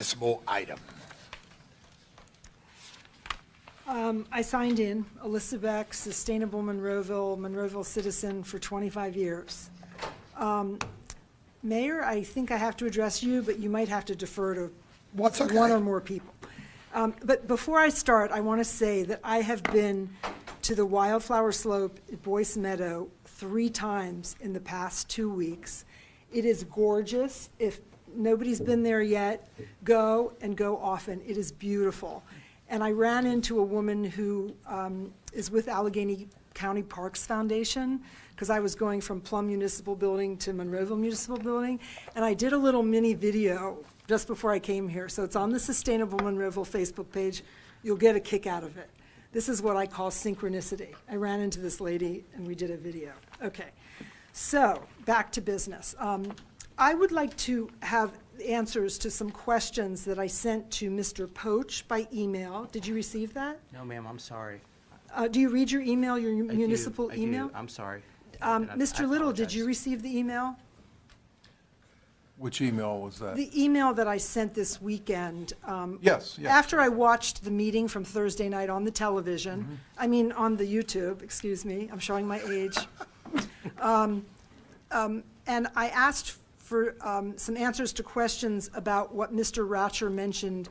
Municipal item. I signed in, Alyssa Beck, Sustainable Monroeville citizen for 25 years. Mayor, I think I have to address you, but you might have to defer to What's okay? one or more people. But before I start, I want to say that I have been to the Wildflower Slope at Boyce Meadow 3 times in the past 2 weeks. It is gorgeous. If nobody's been there yet, go and go often. It is beautiful. And I ran into a woman who is with Allegheny County Parks Foundation, because I was going from Plum Municipal Building to Monroeville Municipal Building, and I did a little mini video just before I came here. So it's on the Sustainable Monroeville Facebook page. You'll get a kick out of it. This is what I call synchronicity. I ran into this lady and we did a video. Okay, so back to business. I would like to have answers to some questions that I sent to Mr. Poach by email. Did you receive that? No, ma'am, I'm sorry. Do you read your email, your I municipal do. email? I'm sorry. Mr. Little, did apologize. you receive the email? Which email was that? The email that I sent this weekend. Yes. After I watched the meeting from Thursday night on the television, I mean on the YouTube, excuse me, I'm showing my age. And I asked for some answers to questions about what Mr. Ratcher mentioned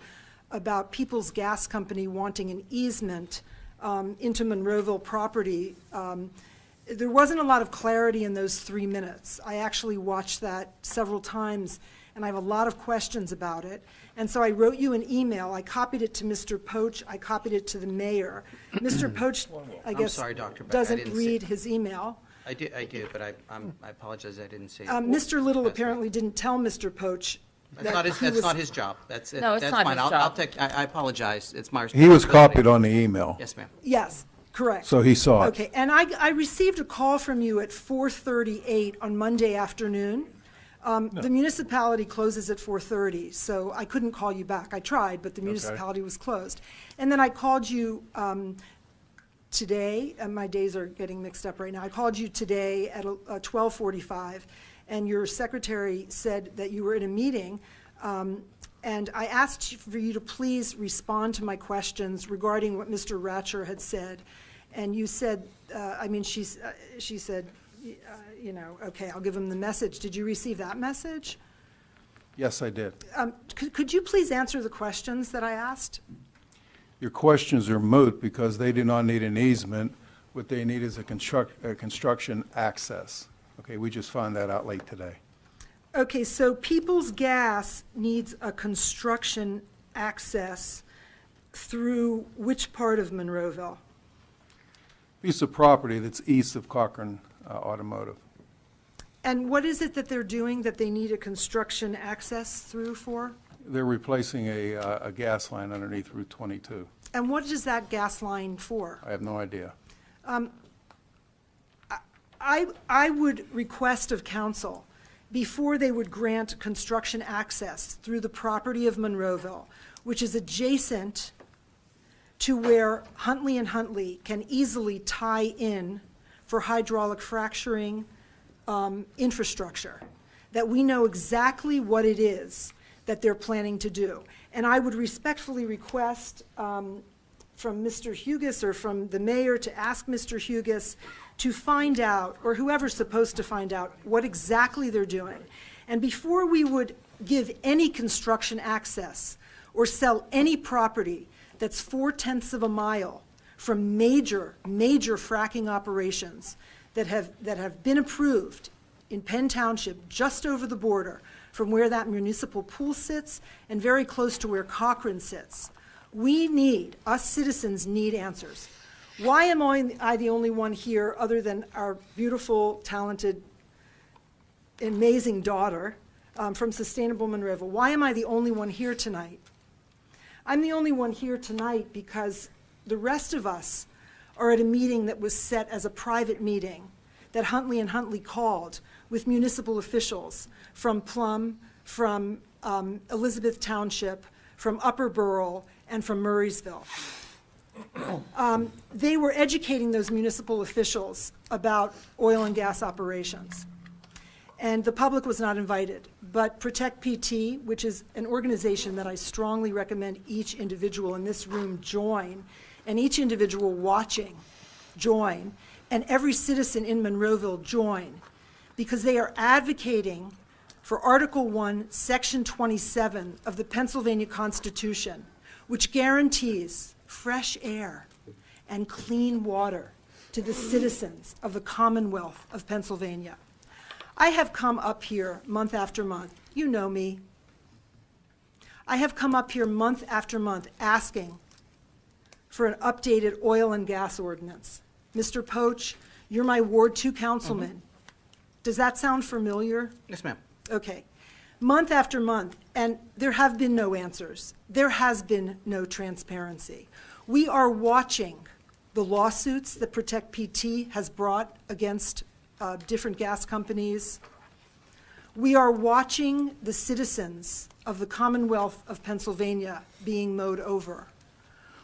about People's Gas Company wanting an easement into Monroeville property. There wasn't a lot of clarity in those 3 minutes. I actually watched that several times, and I have a lot of questions about it. And so I wrote you an email. I copied it to Mr. Poach. I copied it to the mayor. Mr. Poach, I guess, sorry, Dr. Beck, I doesn't didn't read his email. I do, but I apologize, I didn't say it. Mr. Little That's apparently didn't tell Mr. Poach That's not his, he that's was- not his job. That's it. No, it's That's not fine. his I'll job. take, I apologize. It's my He responsibility. was copied on the email, Yes, ma'am. Yes, correct. so he saw it. Okay, and I received a call from you at 4:38 on Monday afternoon. The municipality closes at 4:30, so I couldn't call you back. I tried, but the municipality was closed. And then I called you today, and my days are getting mixed up right now. I called you today at 12:45, and your secretary said that you were in a meeting, and I asked for you to please respond to my questions regarding what Mr. Ratcher had said. And you said, she said, you know, okay, I'll give him the message. Did you receive that message? Yes, I did. Could you please answer the questions that I asked? Your questions are moot because they do not need an easement. What they need is a construction access. Okay, we just found that out late today. Okay, so People's Gas needs a construction access through which part of Monroeville? Piece of property that's east of Cochran Automotive. And what is it that they're doing that they need a construction access through for? They're replacing a gas line underneath Route 22. And what is that gas line for? I have no idea. I would request of council, before they would grant construction access through the property of Monroeville, which is adjacent to where Huntley and Huntley can easily tie in for hydraulic fracturing infrastructure, that we know exactly what it is that they're planning to do. And I would respectfully request from Mr. Hugus or from the mayor to ask Mr. Hugus to find out, or whoever's supposed to find out, what exactly they're doing. And before we would give any construction access or sell any property that's 4/10 of a mile from major fracking operations that have been approved in Penn Township, just over the border from where that municipal pool sits and very close to where Cochran sits. Us citizens need answers. Why am I the only one here, other than our beautiful, talented, amazing daughter from Sustainable Monroeville? Why am I the only one here tonight? I'm the only one here tonight because the rest of us are at a meeting that was set as a private meeting that Huntley and Huntley called with municipal officials from Plum, from Elizabeth Township, from Upper Borough, and from Murraysville. They were educating those municipal officials about oil and gas operations. and the public was not invited. But Protect PT, which is an organization that I strongly recommend each individual in this room join, and each individual watching join, and every citizen in Monroeville join, because they are advocating for Article 1, Section 27 of the Pennsylvania Constitution, which guarantees fresh air and clean water to the citizens of the Commonwealth of Pennsylvania. I have come up here month after month. You know me. I have come up here month after month asking for an updated oil and gas ordinance. Mr. Poach, you're my Ward 2 councilman. Does that sound familiar? Yes, ma'am. Okay. Month after month, and there have been no answers. There has been no transparency. We are watching the lawsuits that Protect PT has brought against different gas companies. We are watching the citizens of the Commonwealth of Pennsylvania being mowed over.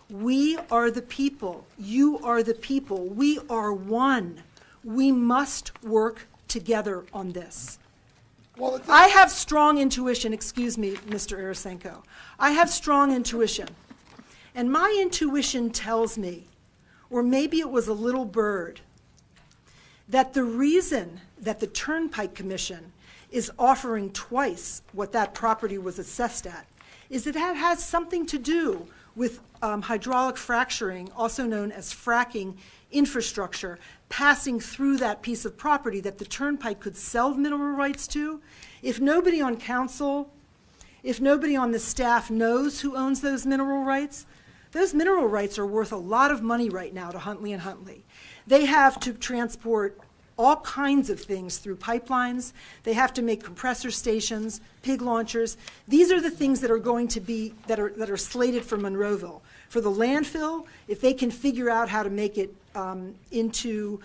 We are the people. You are the people. We are one. We must work together on this. Well, I have strong intuition, excuse me, Mr. Arasenko. I have strong intuition. And my intuition tells me, or maybe it was a little bird, that the reason that the Turnpike Commission is offering twice what that property was assessed at is that it has something to do with hydraulic fracturing, also known as fracking infrastructure, passing through that piece of property that the Turnpike could sell mineral rights to. If nobody on council, if nobody on the staff knows who owns those mineral rights are worth a lot of money right now to Huntley and Huntley. They have to transport all kinds of things through pipelines. They have to make compressor stations, pig launchers. These are the things that are going to be, that are slated for Monroeville. For the landfill, if they can figure out how to make it into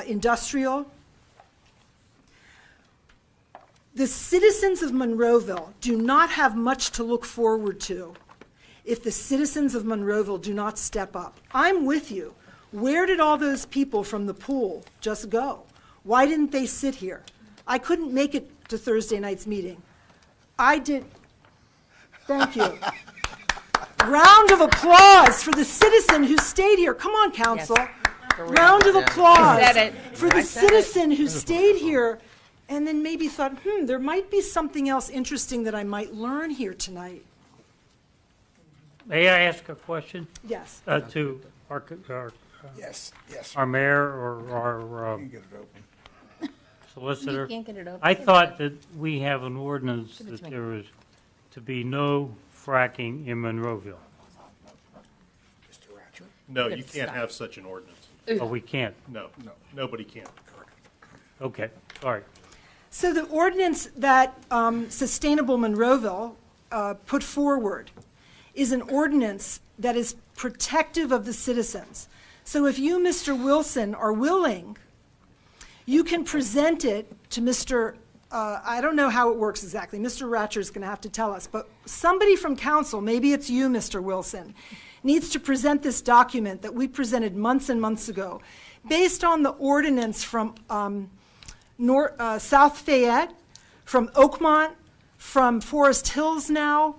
industrial. The citizens of Monroeville do not have much to look forward to if the citizens of Monroeville do not step up. I'm with you. Where did all those people from the pool just go? Why didn't they sit here? I couldn't make it to Thursday night's meeting. I did. Thank you. Round of applause for the citizen who stayed here. Come on, council. Yes. Round of applause I said it. for the I said it. citizen who stayed here and then maybe thought, there might be something else interesting that I might learn here tonight. May I ask a question Yes. to our yes, yes. our mayor or our You get it open. solicitor? You can't get it open. I thought that we have an ordinance that there was to be no fracking in Monroeville. Mr. Ratcher? No, you Good can't stuff. have such an ordinance. Oh, we can't? No, nobody can. Okay, sorry. So the ordinance that Sustainable Monroeville put forward is an ordinance that is protective of the citizens. So if you, Mr. Wilson, are willing, you can present it to Mr. I don't know how it works exactly. Mr. Ratcher is going to have to tell us. But somebody from council, maybe it's you, Mr. Wilson, needs to present this document that we presented months and months ago based on the ordinance from South Fayette, from Oakmont, from Forest Hills now,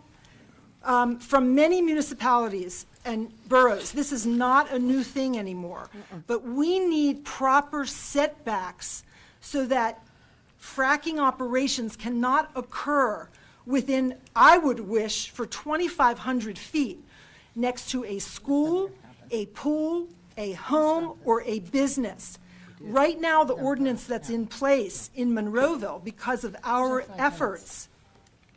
from many municipalities and boroughs. This is not a new thing anymore. But we need proper setbacks so that fracking operations cannot occur within, I would wish, for 2,500 feet next to a school, a pool, a home, or a business. Right now, the ordinance that's in place in Monroeville, because of our efforts,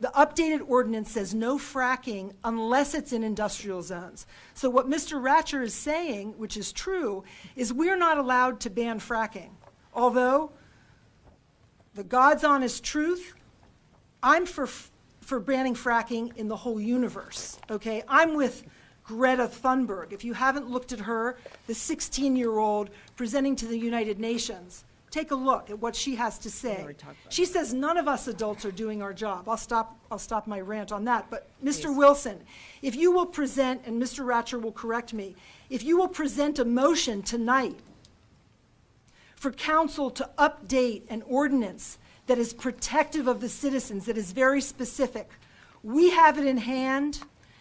the updated ordinance says no fracking unless it's in industrial zones. So what Mr. Ratcher is saying, which is true, is we're not allowed to ban fracking. Although, the God's honest truth, I'm for banning fracking in the whole universe, okay? I'm with Greta Thunberg. If you haven't looked at her, the 16-year-old presenting to the United Nations, take a look at what she has to say. She says none of us adults are doing our job. I'll stop my rant on that. But Mr. Wilson, if you will present, and Mr. Ratcher will correct me, if you will present a motion tonight for council to update an ordinance that is protective of the citizens, that is very specific. We have it in hand.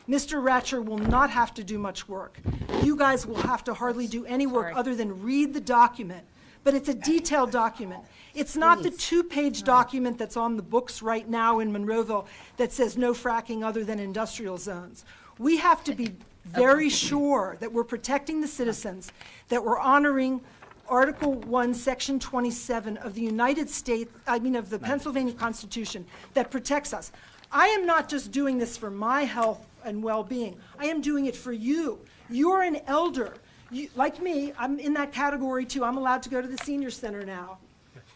Mr. Ratcher will not have to do much work. You guys will have to hardly do any work Sorry. other than read the document. But it's a detailed document. It's not the two-page document that's on the books right now in Monroeville that says no fracking other than industrial zones. We have to be very sure that we're protecting the citizens, that we're honoring Article 1, Section 27 of the United States, of the Pennsylvania Constitution that protects us. I am not just doing this for my health and well-being. I am doing it for you. You're an elder. You, like me, I'm in that category too. I'm allowed to go to the senior center now.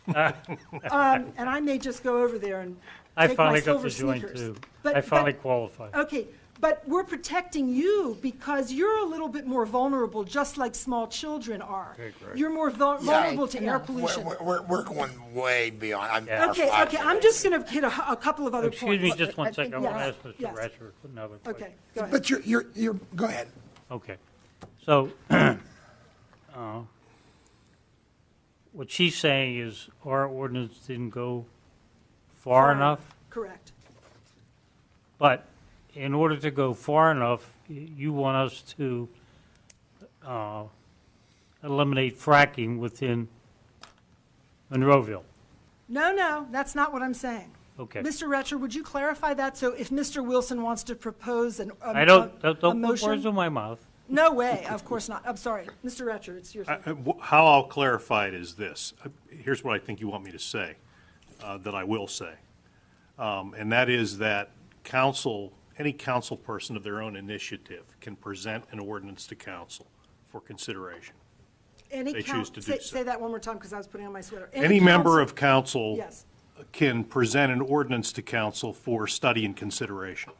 And I may just go over there and I take my finally got silver to join sneakers. too. But- I finally but- qualified. Okay, but we're protecting you because you're a little bit more vulnerable, just like small children are. You're more vulnerable to air pollution. We're going way beyond. our Okay, 5 okay, I'm minutes. just going to hit a couple of other points. Excuse me just one second. I want to yes, ask Mr. yes. Ratcher another question. Okay, go ahead. But you're, go ahead. Okay. So, what she's saying is our ordinance didn't go far enough, Correct. but in order to go far enough, you want us to eliminate fracking within Monroeville. No, that's not what I'm saying. Okay. Mr. Retcher, would you clarify that? So if Mr. Wilson wants to propose I don't a put words motion? in my mouth. No way, of course not. I'm sorry. Mr. Retcher, it's your turn. How I'll clarify it is this. Here's what I think you want me to say, that I will say. And that is that any council person of their own initiative can present an ordinance to council for consideration. Any they choose to do so. Say that one more time because I was putting on my sweater. Any member council- of council Yes. can present an ordinance to council for study and consideration,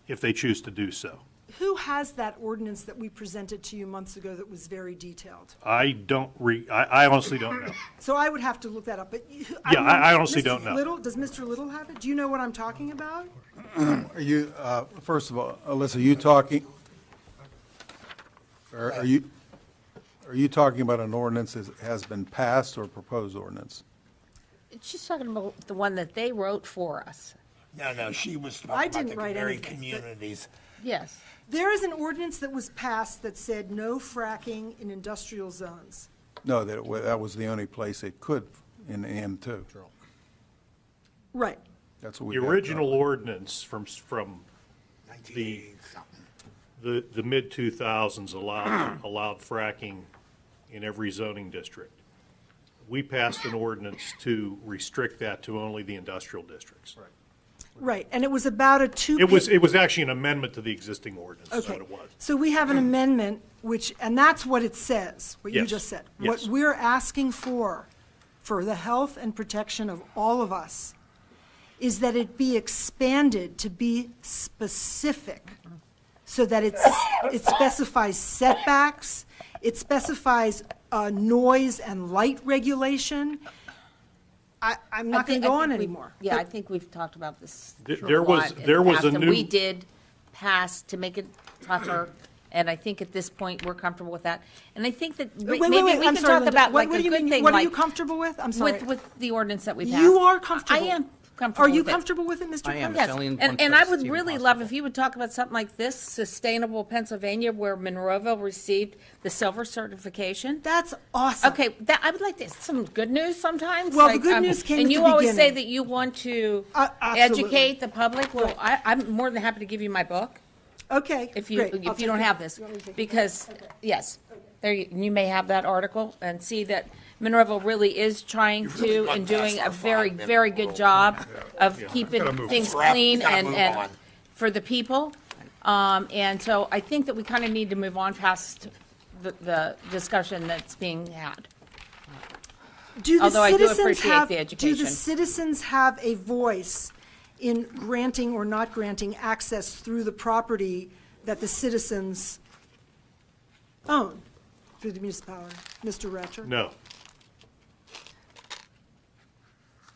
if they choose to do so. Who has that ordinance that we presented to you months ago that was very detailed? I honestly don't know. So I would have to look that up, but. Yeah, I honestly don't know. Little, does Mr. Little have it? Do you know what I'm talking about? Are you, first of all, Alyssa, are you talking, are you talking about an ordinance that has been passed or proposed ordinance? She's talking about the one that they wrote for us. No, she was I talking about didn't the write very anything, but- communities. Yes. There is an ordinance that was passed that said no fracking in industrial zones. No, that was the only place it could in M2. Right. That's what we The got original going. ordinance from 1980 something. the mid-2000s allowed fracking in every zoning district. We passed an ordinance to restrict that to only the industrial districts. Right, and it was about a two. It was actually an amendment to the existing ordinance, is Okay, what it was. so we have an amendment which, and that's what it says, what you Yes, just said. yes. What we're asking for the health and protection of all of us, is that it be expanded to be specific, so that it specifies setbacks, it specifies noise and light regulation. I'm not going to go on anymore. Yeah, I think we've talked about this. There a was- lot in there the was past, a and new- we did pass to make it tougher, and I think at this point, we're comfortable with that. And I think that Wait, maybe we I'm can sorry, talk Linda. about What like do a you good mean- thing, What are you like comfortable with? I'm sorry. with the ordinance that we passed. You are comfortable. I am comfortable Are you with it. comfortable with it, Mr. I am. President? Yes, It's only in one and I place would it's even really love possible. if you would talk about something like this, Sustainable Pennsylvania, where Monroeville received the silver certification. That's awesome. Okay, that, I would like this, some good news sometimes. Well, the good news came at And the you always say beginning. that you want to Absolutely. educate the public. Well, I'm more than happy to give you my book, Okay, if you, great. I'll if you take don't it. have this. You want me to take it? Because, yes, there, you may have that article and see that Monroeville really is trying really to run and doing past a our very, 5-minute very good rule. job of keeping things Wrap- clean gotta move and on. for the people. And so I think that we kind of need to move on past the discussion that's being had. Do the Although I do citizens appreciate have- the Do education. the citizens have a voice in granting or not granting access through the property that the citizens own through the municipality? Mr. Ratcher? No.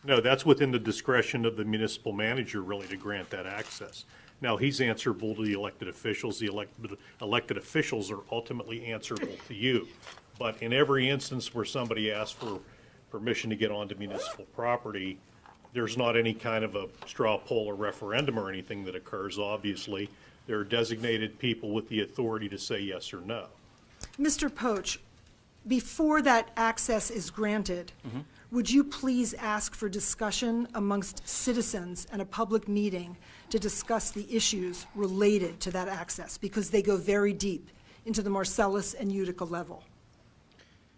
No, that's within the discretion of the municipal manager, really, to grant that access. Now, he's answerable to the elected officials. The elected officials are ultimately answerable to you. But in every instance where somebody asks for permission to get onto municipal property, there's not any kind of a straw poll or referendum or anything that occurs, obviously. There are designated people with the authority to say yes or no. Mr. Poach, before that access is granted, would you please ask for discussion amongst citizens and a public meeting to discuss the issues related to that access? Because they go very deep into the Marcellus and Utica level.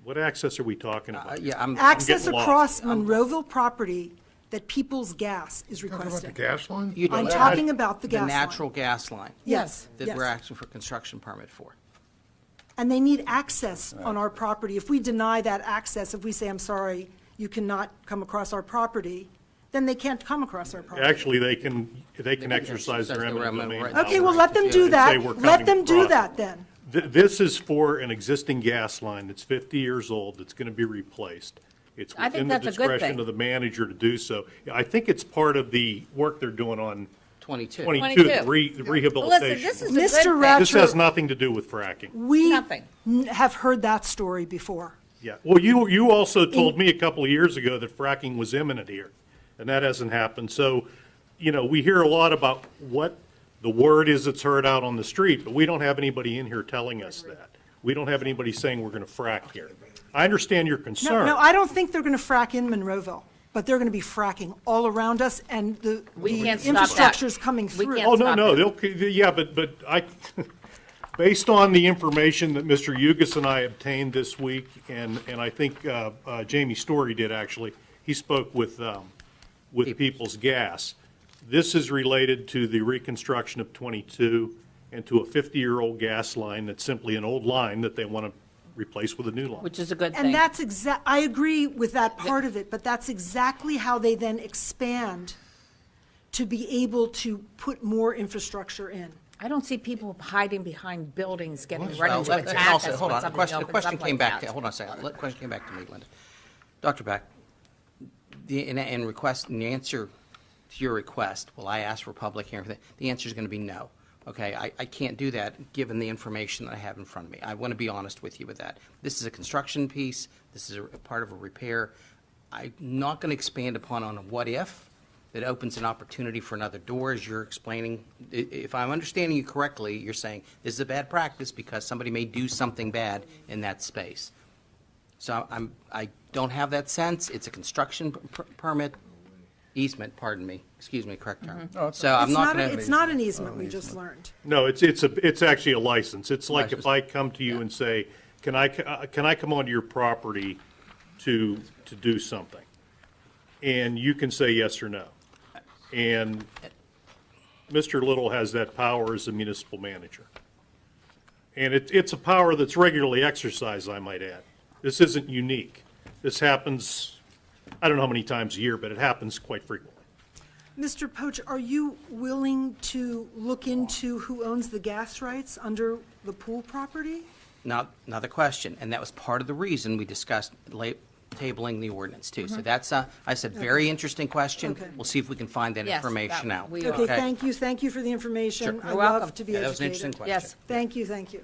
What access are we talking about? Yeah, I'm Access getting lost. across Monroeville property that People's Gas is Talking about the requesting. gas line? You I'm don't- talking about the gas line. The natural gas line. Yes, That yes. we're asking for construction permit for. And they need access on our property. If we deny that access, if we say, I'm sorry, you cannot come across our property, then they can't come across our property. Actually, they can exercise their exercise their eminent eminent domain. right. Okay, well, let them do Say that. we're Let coming them do across. that then. This is for an existing gas line that's 50 years old, that's going to be replaced. It's I think within the that's a good discretion thing. of the manager to do so. I think it's part of the work they're doing on 22. 22, the 22. rehabilitation. Listen, this is a good Mr. thing. Ratcher- This has nothing to do with fracking. We Nothing. have heard that story before. Yeah, well, you also told me a couple of years ago that fracking was imminent here, and that hasn't happened. So, we hear a lot about what the word is that's heard out on the street, but we don't have anybody in here telling us that. We don't have anybody saying we're going to frack here. I understand your concern. No, I don't think they're going to frack in Monroeville, but they're going to be fracking all around us, and the can't stop that. infrastructure's coming We through. can't Oh, no, stop no, it. yeah, but based on the information that Mr. Yugas and I obtained this week, and I think Jamie Story did actually, he spoke with People's Gas. This is related to the reconstruction of 22 and to a 50-year-old gas line that's simply an old line that they want to replace with a new line. Which is a good thing. And that's I agree with that part of it, but that's exactly how they then expand to be able to put more infrastructure in. I don't see people hiding behind buildings, getting ready Well, to let- attack also, us hold when on, something the opens question up came like back, that. hold on a second, the question came back to me, Linda. Dr. Beck, in answer to your request, will I ask for public hearing? The answer is going to be no. Okay, I can't do that, given the information that I have in front of me. I want to be honest with you with that. This is a construction piece, this is a part of a repair. I'm not going to expand upon on a what if that opens an opportunity for another door, as you're explaining. If I'm understanding you correctly, you're saying this is a bad practice because somebody may do something bad in that space. So I don't have that sense. It's a construction permit, easement, pardon me, excuse me, correct term. So I'm not going to. It's not an easement, we just learned. No, it's actually a license. It's like if License. I come to you and say, can I come onto your property to do something? And you can say yes or no. And Mr. Little has that power as a municipal manager. And it's a power that's regularly exercised, I might add. This isn't unique. This happens, I don't know how many times a year, but it happens quite frequently. Mr. Poach, are you willing to look into who owns the gas rights under the pool property? Now, another question, and that was part of the reason we discussed tabling the ordinance too. So that's, I said, very interesting question. Okay. We'll see if we can find that Yes, information that out. we Okay, thank you for the information. Sure. I You're love welcome. to be Yeah, that was an interesting educated. question. Yes. Thank you, thank you.